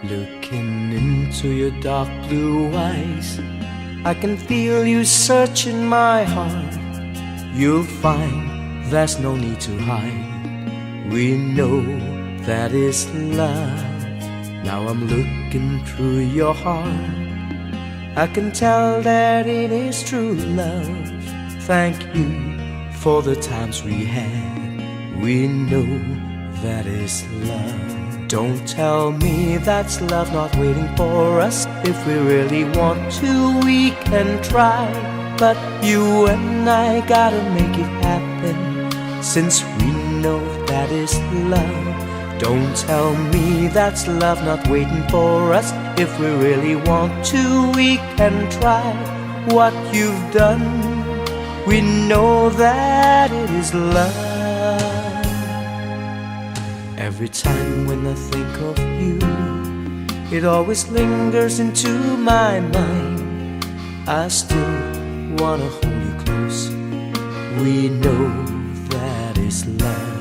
Looking into your dark blue eyes, I can feel you searching my heart. You'll find there's no need to hide. We know that is love. Now I'm looking through your heart. I can tell that it is true love. Thank you for the times we had. We know that is love. Don't tell me that's love not waiting for us. If we really want to, we can try. But you and I gotta make it happen, since we know that is love. Don't tell me that's love not waiting for us. If we really want to, we can try. What you've done, we know that it is love. Every time when I think of you, it always lingers into my mind. I still wanna hold you close. We know that is love.